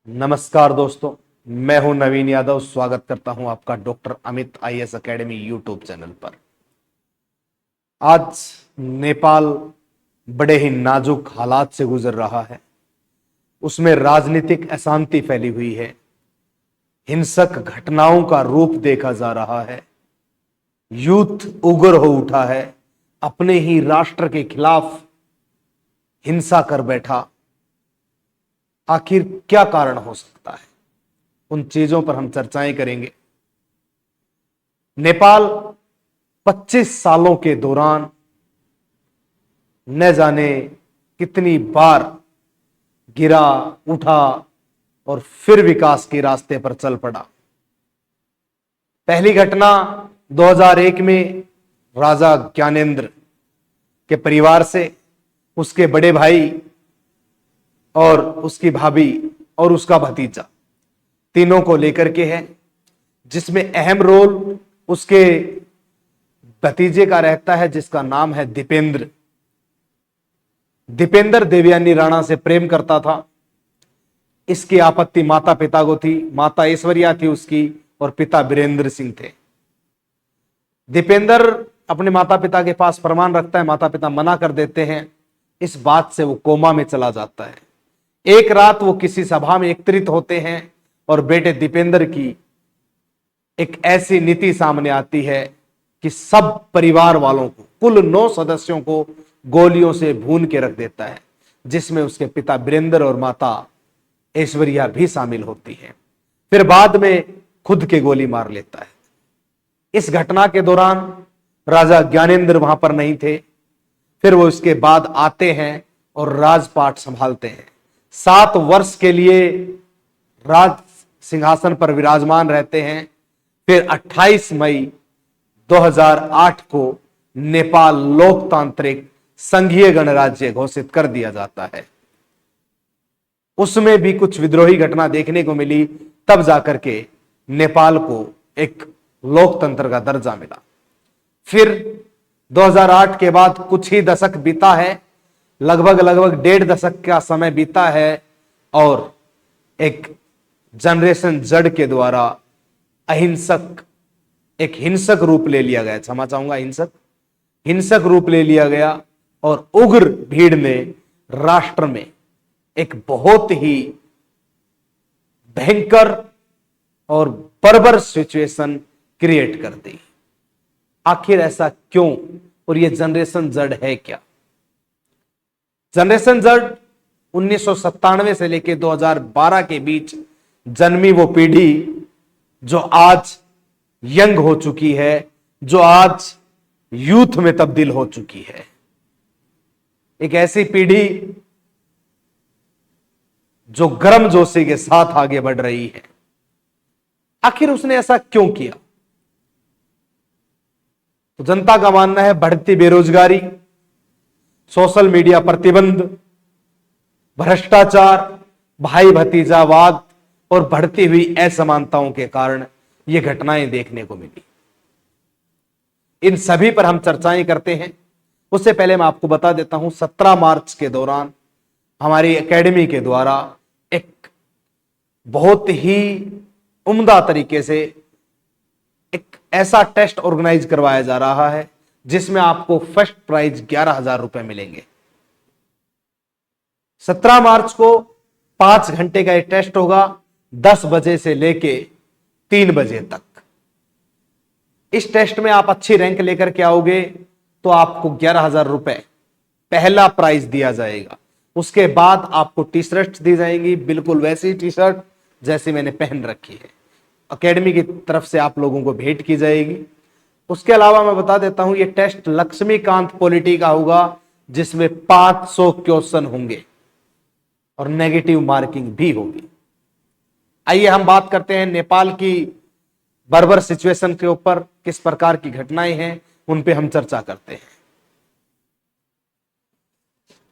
नमस्कार दोस्तों, मैं हूं नवीन यादव। स्वागत करता हूं आपका doctor Amit IAS academy YouTube channel पर। आज नेपाल बड़े ही नाजुक हालात से गुजर रहा है। उसमें राजनीतिक अशांति फैली हुई है, हिंसक घटनाओं का रूप देखा जा रहा है, यूथ उग्र हो उठा है, अपने ही राष्ट्र के खिलाफ हिंसा कर बैठा। आखिर क्या कारण हो सकता है, उन चीजों पर हम चर्चाएं करेंगे। नेपाल 25 सालों के दौरान न जाने कितनी बार गिरा, उठा और फिर विकास के रास्ते पर चल पड़ा। पहली घटना 2001 में राजा ज्ञानेंद्र के परिवार से, उसके बड़े भाई और उसकी भाभी और उसका भतीजा, तीनों को लेकर के है, जिसमें अहम रोल उसके भतीजे का रहता है जिसका नाम है दीपेंद्र। दीपेंद्र देवयानी राणा से प्रेम करता था। इसकी आपत्ति माता पिता को थी। माता ऐश्वर्या थी उसकी और पिता वीरेंद्र सिंह थे। दीपेंद्र अपने माता पिता के पास प्रमाण रखता है, माता पिता मना कर देते हैं। इस बात से वो कोमा में चला जाता है। एक रात वो किसी सभा में एकत्रित होते हैं और बेटे दीपेंद्र की एक ऐसी नीति सामने आती है कि सब परिवार वालों को, कुल 9 सदस्यों को गोलियों से भून के रख देता है, जिसमें उसके पिता वीरेंद्र और माता ऐश्वर्या भी शामिल होती है। फिर बाद में खुद के गोली मार लेता है। इस घटना के दौरान राजा ज्ञानेंद्र वहां पर नहीं थे। फिर वो इसके बाद आते हैं और राजपाट संभालते हैं। 7 वर्ष के लिए राज सिंहासन पर विराजमान रहते हैं। फिर 28 मई 2008 को नेपाल लोकतांत्रिक संघीय गणराज्य घोषित कर दिया जाता है। उसमें भी कुछ विद्रोही घटना देखने को मिली, तब जाकर के नेपाल को एक लोकतंत्र का दर्जा मिला। फिर 2008 के बाद कुछ ही दशक बीता है, लगभग 1.5 दशक का समय बीता है और एक जनरेशन जेड के द्वारा एक हिंसक रूप ले लिया गया। क्षमा चाहूंगा, हिंसक रूप ले लिया गया और उग्र भीड़ ने राष्ट्र में एक बहुत ही भयंकर और बर्बर सिचुएशन क्रिएट कर दी। आखिर ऐसा क्यों, और ये जनरेशन जेड है क्या? जनरेशन जेड 1997 से लेकर 2012 के बीच जन्मी वो पीढ़ी जो आज यंग हो चुकी है, जो आज यूथ में तब्दील हो चुकी है। एक ऐसी पीढ़ी जो गर्मजोशी के साथ आगे बढ़ रही है। आखिर उसने ऐसा क्यों किया? तो जनता का मानना है बढ़ती बेरोजगारी, सोशल मीडिया प्रतिबंध, भ्रष्टाचार, भाई भतीजावाद और बढ़ती हुई असमानताओं के कारण ये घटनाएं देखने को मिली। इन सभी पर हम चर्चाएं करते हैं। उससे पहले मैं आपको बता देता हूं, 17 मार्च के दौरान हमारी एकेडमी के द्वारा एक बहुत ही उम्दा तरीके से एक ऐसा टेस्ट ऑर्गेनाइज करवाया जा रहा है जिसमें आपको फर्स्ट प्राइज 11,000 रुपए मिलेंगे। 17 मार्च को 5 घंटे का एक टेस्ट होगा, 10 बजे से लेके 3 बजे तक। इस टेस्ट में आप अच्छी रैंक लेकर के आओगे तो आपको 11,000 रुपए पहला प्राइज दिया जाएगा। उसके बाद आपको टी शर्ट दी जाएंगी, बिल्कुल वैसी टी शर्ट जैसी मैंने पहन रखी है, एकेडमी की तरफ से आप लोगों को भेंट की जाएगी। उसके अलावा मैं बता देता हूं, यह टेस्ट लक्ष्मीकांत पॉलिटी का होगा, जिसमें 500 क्वेश्चन होंगे और नेगेटिव मार्किंग भी होगी। आइए हम बात करते हैं नेपाल की बर्बर सिचुएशन के ऊपर, किस प्रकार की घटनाएं हैं उन पे हम चर्चा करते हैं।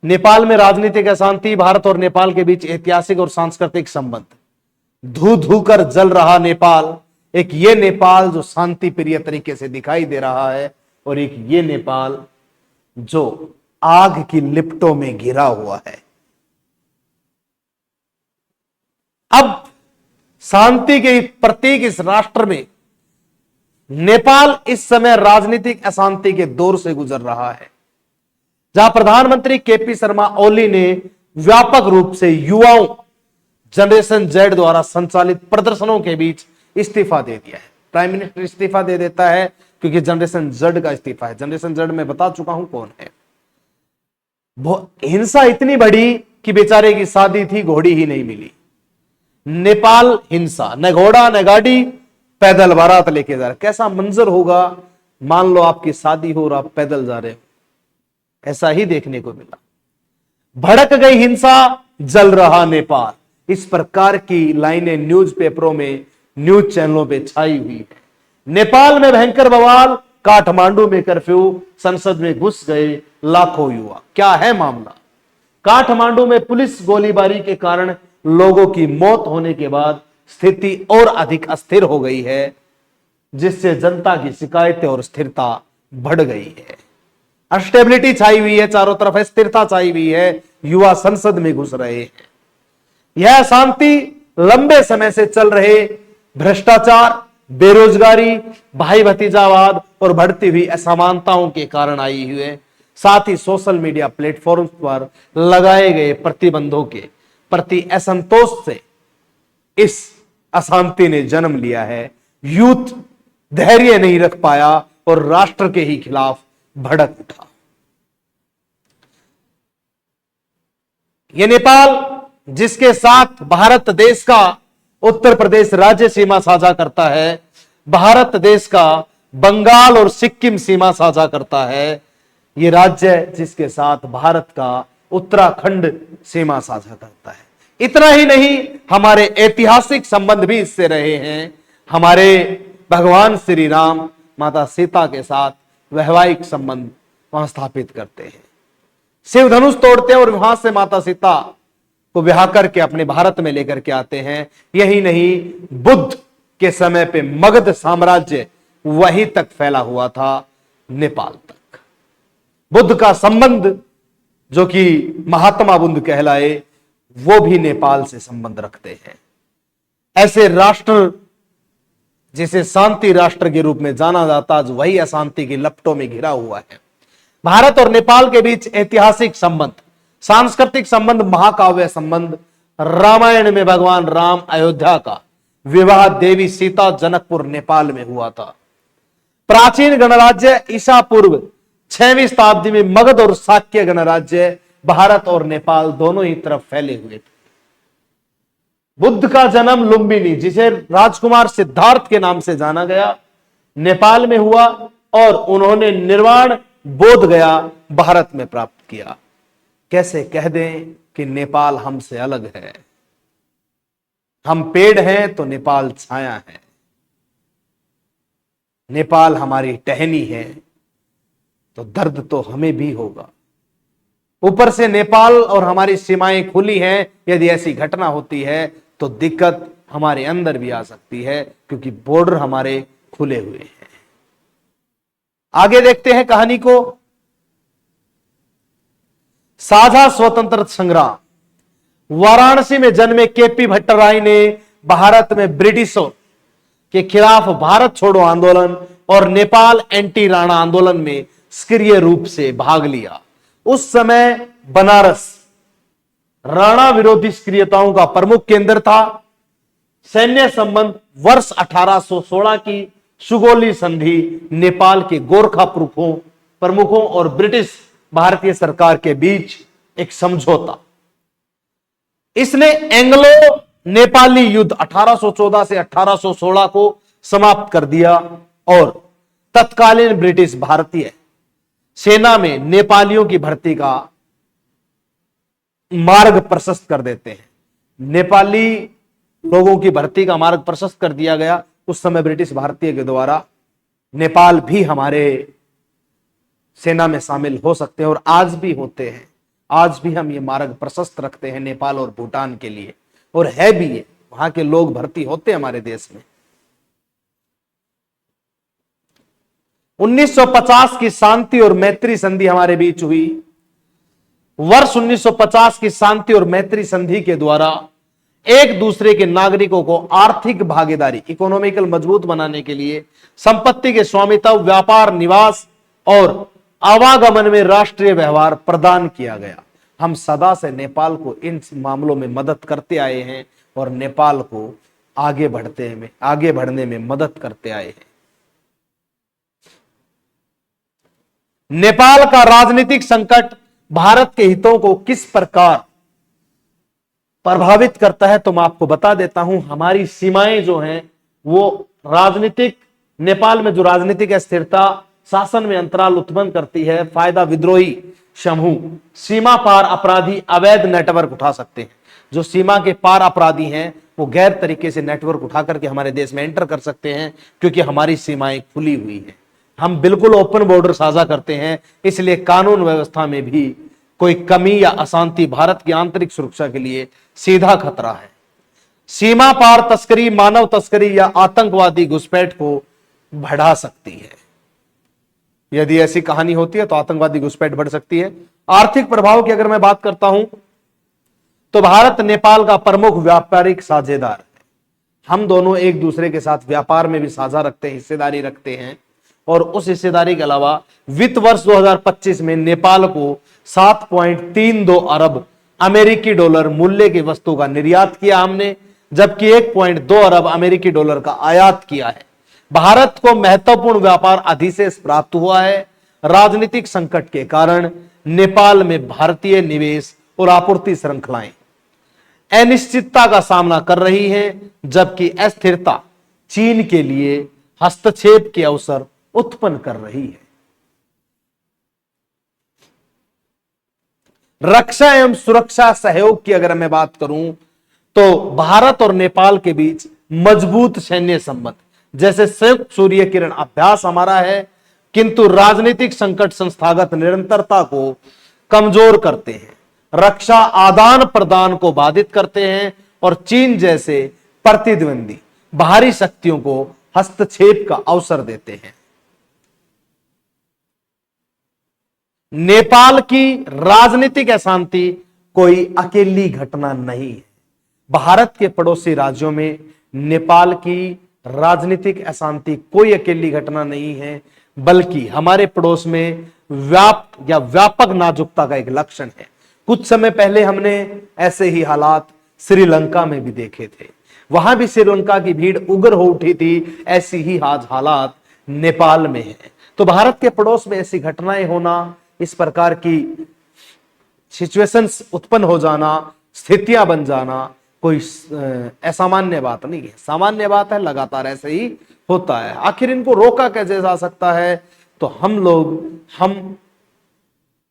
नेपाल में राजनीतिक अशांति, भारत और नेपाल के बीच ऐतिहासिक और सांस्कृतिक संबंध, धू धू कर जल रहा नेपाल। एक ये नेपाल जो शांति प्रिय तरीके से दिखाई दे रहा है और एक ये नेपाल जो आग की लिपटों में घिरा हुआ है। अब शांति के प्रतीक इस राष्ट्र में नेपाल इस समय राजनीतिक अशांति के दौर से गुजर रहा है, जहां प्रधानमंत्री केपी शर्मा ओली ने व्यापक रूप से युवाओं जनरेशन जेड द्वारा संचालित प्रदर्शनों के बीच इस्तीफा दे दिया है। प्राइम मिनिस्टर इस्तीफा दे देता है क्योंकि जनरेशन जेड का इस्तीफा है। जनरेशन जेड में बता चुका हूं कौन है। हिंसा इतनी बढ़ी कि बेचारे की शादी थी, घोड़ी ही नहीं मिली। नेपाल हिंसा, न घोड़ा न गाड़ी, पैदल बारात लेके जा रहे। कैसा मंजर होगा, मान लो आपकी शादी हो और आप पैदल जा रहे हो, ऐसा ही देखने को मिला। भड़क गई हिंसा, जल रहा नेपाल, इस प्रकार की लाइनें न्यूज़पेपरों में, न्यूज चैनलों पे छाई हुई है। नेपाल में भयंकर बवाल, काठमांडू में कर्फ्यू, संसद में घुस गए लाखों युवा। क्या है मामला? काठमांडू में पुलिस गोलीबारी के कारण लोगों की मौत होने के बाद स्थिति और अधिक अस्थिर हो गई है, जिससे जनता की शिकायतें और स्थिरता बढ़ गई है। अस्टेबिलिटी छाई हुई है, चारों तरफ स्थिरता छाई हुई है, युवा संसद में घुस रहे हैं। यह शांति लंबे समय से चल रहे भ्रष्टाचार, बेरोजगारी, भाई भतीजावाद और बढ़ती हुई असमानताओं के कारण आई हुई है। साथ ही सोशल मीडिया प्लेटफॉर्म पर लगाए गए प्रतिबंधों के प्रति असंतोष से इस अशांति ने जन्म लिया है। यूथ धैर्य नहीं रख पाया और राष्ट्र के ही खिलाफ भड़क उठा। ये नेपाल, जिसके साथ भारत देश का उत्तर प्रदेश राज्य सीमा साझा करता है, भारत देश का बंगाल और सिक्किम सीमा साझा करता है, ये राज्य जिसके साथ भारत का उत्तराखंड सीमा साझा करता है। इतना ही नहीं, हमारे ऐतिहासिक संबंध भी इससे रहे हैं। हमारे भगवान श्री राम माता सीता के साथ वैवाहिक संबंध वहां स्थापित करते हैं, शिव धनुष तोड़ते हैं और वहां से माता सीता को ब्याह करके अपने भारत में लेकर के आते हैं। यही नहीं, बुद्ध के समय पे मगध साम्राज्य वहीं तक फैला हुआ था, नेपाल तक। बुद्ध का संबंध, जो कि महात्मा बुद्ध कहलाए, वो भी नेपाल से संबंध रखते हैं। ऐसे राष्ट्र जिसे शांति राष्ट्र के रूप में जाना जाता, आज वही अशांति की लपटों में घिरा हुआ है। भारत और नेपाल के बीच ऐतिहासिक संबंध, सांस्कृतिक संबंध, महाकाव्य संबंध, रामायण में भगवान राम अयोध्या का विवाह देवी सीता जनकपुर नेपाल में हुआ था। प्राचीन गणराज्य ईसा पूर्व 6वीं शताब्दी में मगध और शाक्य गणराज्य भारत और नेपाल दोनों ही तरफ फैले हुए थे। बुद्ध का जन्म लुम्बिनी, जिसे राजकुमार सिद्धार्थ के नाम से जाना गया, नेपाल में हुआ और उन्होंने निर्वाण बोध गया भारत में प्राप्त किया। कैसे कह दें कि नेपाल हमसे अलग है? हम पेड़ हैं तो नेपाल छाया है, नेपाल हमारी टहनी है, तो दर्द तो हमें भी होगा। ऊपर से नेपाल और हमारी सीमाएं खुली हैं, यदि ऐसी घटना होती है तो दिक्कत हमारे अंदर भी आ सकती है, क्योंकि बॉर्डर हमारे खुले हुए हैं। आगे देखते हैं कहानी को। साझा स्वतंत्रता संग्राम। वाराणसी में जन्मे केपी भट्टराई ने भारत में ब्रिटिशों के खिलाफ भारत छोड़ो आंदोलन और नेपाल एंटी राणा आंदोलन में सक्रिय रूप से भाग लिया। उस समय बनारस राणा विरोधी सक्रियताओं का प्रमुख केंद्र था। सैन्य संबंध वर्ष 1816 की सुगोली संधि नेपाल के गोरखा प्रमुखों और ब्रिटिश भारतीय सरकार के बीच एक समझौता। इसने एंग्लो नेपाली युद्ध 1814 से 1816 को समाप्त कर दिया और तत्कालीन ब्रिटिश भारतीय सेना में नेपालियों की भर्ती का मार्ग प्रशस्त कर देते हैं। नेपाली लोगों की भर्ती का मार्ग प्रशस्त कर दिया गया। उस समय ब्रिटिश भारतीय के द्वारा नेपाल भी हमारे सेना में शामिल हो सकते हैं और आज भी होते हैं। आज भी हम ये मार्ग प्रशस्त रखते हैं नेपाल और भूटान के लिए, और है भी ये, वहां के लोग भर्ती होते हैं हमारे देश में। 1950 की शांति और मैत्री संधि हमारे बीच हुई। वर्ष 1950 की शांति और मैत्री संधि के द्वारा एक दूसरे के नागरिकों को आर्थिक भागीदारी, इकोनॉमिकल मजबूत बनाने के लिए संपत्ति के स्वामित्व, व्यापार, निवास और आवागमन में राष्ट्रीय व्यवहार प्रदान किया गया। हम सदा से नेपाल को इन मामलों में मदद करते आए हैं और नेपाल को आगे बढ़ने में मदद करते आए हैं। नेपाल का राजनीतिक संकट भारत के हितों को किस प्रकार प्रभावित करता है तो मैं आपको बता देता हूं। हमारी सीमाएं जो हैं वो राजनीतिक, नेपाल में जो राजनीतिक अस्थिरता शासन में अंतराल उत्पन्न करती है, फायदा विद्रोही समूह, सीमा पार अपराधी अवैध नेटवर्क उठा सकते हैं। जो सीमा के पार अपराधी हैं वो गैर तरीके से नेटवर्क उठा करके हमारे देश में एंटर कर सकते हैं, क्योंकि हमारी सीमाएं खुली हुई हैं। हम बिल्कुल ओपन बॉर्डर साझा करते हैं, इसलिए कानून व्यवस्था में भी कोई कमी या अशांति भारत की आंतरिक सुरक्षा के लिए सीधा खतरा है। सीमा पार तस्करी, मानव तस्करी या आतंकवादी घुसपैठ को बढ़ा सकती है। यदि ऐसी कहानी होती है तो आतंकवादी घुसपैठ बढ़ सकती है। आर्थिक प्रभाव की अगर मैं बात करता हूं तो भारत नेपाल का प्रमुख व्यापारिक साझेदार है। हम दोनों एक दूसरे के साथ व्यापार में भी साझा रखते हैं, हिस्सेदारी रखते हैं, और उस हिस्सेदारी के अलावा वित्त वर्ष 2025 में नेपाल को 7.32 अरब अमेरिकी डॉलर मूल्य की वस्तु का निर्यात किया हमने, जबकि 1.2 अरब अमेरिकी डॉलर का आयात किया है। भारत को महत्वपूर्ण व्यापार अधिशेष प्राप्त हुआ है। राजनीतिक संकट के कारण नेपाल में भारतीय निवेश और आपूर्ति श्रृंखलाएं अनिश्चितता का सामना कर रही हैं, जबकि अस्थिरता चीन के लिए हस्तक्षेप के अवसर उत्पन्न कर रही है। रक्षा एवं सुरक्षा सहयोग की अगर मैं बात करूं तो भारत और नेपाल के बीच मजबूत सैन्य संबंध, जैसे संयुक्त सूर्य किरण अभ्यास हमारा है, किंतु राजनीतिक संकट संस्थागत निरंतरता को कमजोर करते हैं, रक्षा आदान प्रदान को बाधित करते हैं और चीन जैसे प्रतिद्वंदी बाहरी शक्तियों को हस्तक्षेप का अवसर देते हैं। नेपाल की राजनीतिक अशांति कोई अकेली घटना नहीं है। भारत के पड़ोसी राज्यों में नेपाल की राजनीतिक अशांति कोई अकेली घटना नहीं है, बल्कि हमारे पड़ोस में व्यापक नाजुकता का एक लक्षण है। कुछ समय पहले हमने ऐसे ही हालात श्रीलंका में भी देखे थे। वहां भी श्रीलंका की भीड़ उग्र हो उठी थी, ऐसी ही आज हालात नेपाल में है। तो भारत के पड़ोस में ऐसी घटनाएं होना, इस प्रकार की सिचुएशंस उत्पन्न हो जाना, स्थितियां बन जाना कोई असामान्य बात नहीं है, सामान्य बात है, लगातार ऐसे ही होता है। आखिर इनको रोका कैसे जा सकता है? तो हम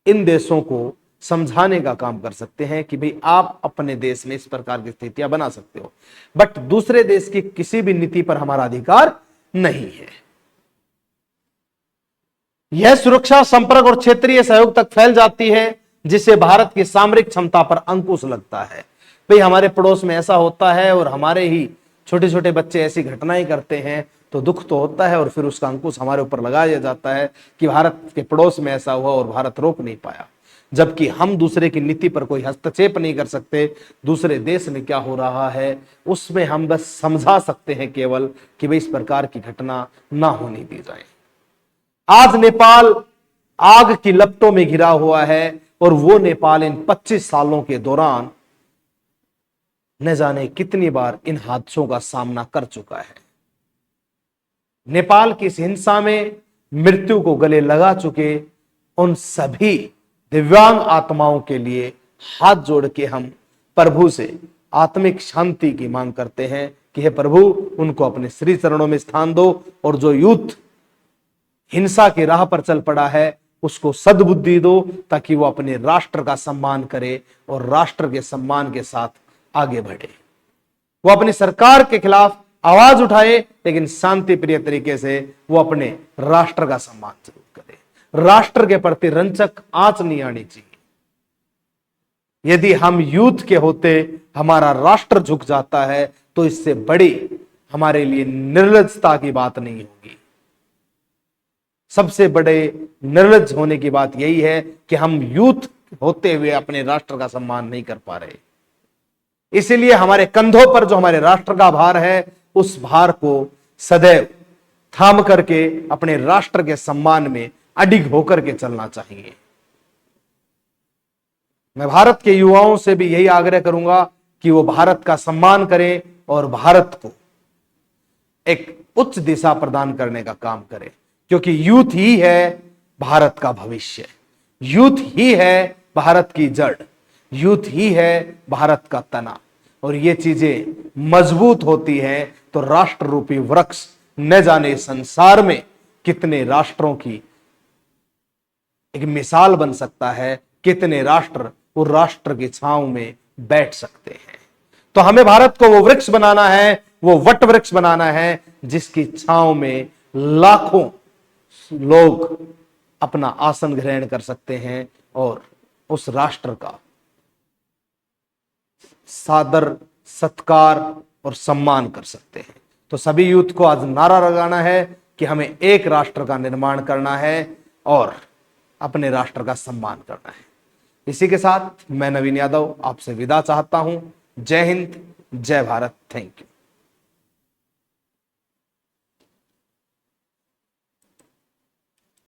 इन देशों को समझाने का काम कर सकते हैं कि भाई आप अपने देश में इस प्रकार की स्थितियां बना सकते हो, बट दूसरे देश की किसी भी नीति पर हमारा अधिकार नहीं है। यह सुरक्षा, संपर्क और क्षेत्रीय सहयोग तक फैल जाती है, जिससे भारत की सामरिक क्षमता पर अंकुश लगता है। भाई हमारे पड़ोस में ऐसा होता है और हमारे ही छोटे छोटे बच्चे ऐसी घटनाएं करते हैं तो दुख तो होता है, और फिर उसका अंकुश हमारे ऊपर लगाया जाता है कि भारत के पड़ोस में ऐसा हुआ और भारत रोक नहीं पाया, जबकि हम दूसरे की नीति पर कोई हस्तक्षेप नहीं कर सकते। दूसरे देश में क्या हो रहा है उसमें हम बस समझा सकते हैं केवल कि भाई इस प्रकार की घटना ना होने दी जाए। आज नेपाल आग की लपटों में घिरा हुआ है, और वो नेपाल इन 25 सालों के दौरान न जाने कितनी बार इन हादसों का सामना कर चुका है। नेपाल की इस हिंसा में मृत्यु को गले लगा चुके उन सभी दिव्यांग आत्माओं के लिए हाथ जोड़ के हम प्रभु से आत्मिक शांति की मांग करते हैं कि हे प्रभु, उनको अपने श्री चरणों में स्थान दो, और जो यूथ हिंसा की राह पर चल पड़ा है उसको सद्बुद्धि दो, ताकि वो अपने राष्ट्र का सम्मान करे और राष्ट्र के सम्मान के साथ आगे बढ़े। वो अपनी सरकार के खिलाफ आवाज उठाए, लेकिन शांति प्रिय तरीके से वो अपने राष्ट्र का सम्मान जरूर करे। राष्ट्र के प्रति रंचक आंच नहीं आनी चाहिए। यदि हम यूथ के होते हमारा राष्ट्र झुक जाता है तो इससे बड़ी हमारे लिए निर्लज्जता की बात नहीं होगी। सबसे बड़े निर्लज्ज होने की बात यही है कि हम यूथ होते हुए अपने राष्ट्र का सम्मान नहीं कर पा रहे। इसीलिए हमारे कंधों पर जो हमारे राष्ट्र का भार है, उस भार को सदैव थाम करके अपने राष्ट्र के सम्मान में अडिग होकर के चलना चाहिए। मैं भारत के युवाओं से भी यही आग्रह करूंगा कि वो भारत का सम्मान करें और भारत को एक उच्च दिशा प्रदान करने का काम करें, क्योंकि यूथ ही है भारत का भविष्य, यूथ ही है भारत की जड़, यूथ ही है भारत का तना। और ये चीजें मजबूत होती है तो राष्ट्र रूपी वृक्ष न जाने संसार में कितने राष्ट्रों की एक मिसाल बन सकता है, कितने राष्ट्र वो राष्ट्र की छांव में बैठ सकते हैं। तो हमें भारत को वो वृक्ष बनाना है, वो वट वृक्ष बनाना है, जिसकी छांव में लाखों लोग अपना आसन ग्रहण कर सकते हैं और उस राष्ट्र का सादर सत्कार और सम्मान कर सकते हैं। तो सभी यूथ को आज नारा लगाना है कि हमें एक राष्ट्र का निर्माण करना है और अपने राष्ट्र का सम्मान करना है। इसी के साथ मैं नवीन यादव आपसे विदा चाहता हूं। जय हिंद, जय भारत, थैंक यू।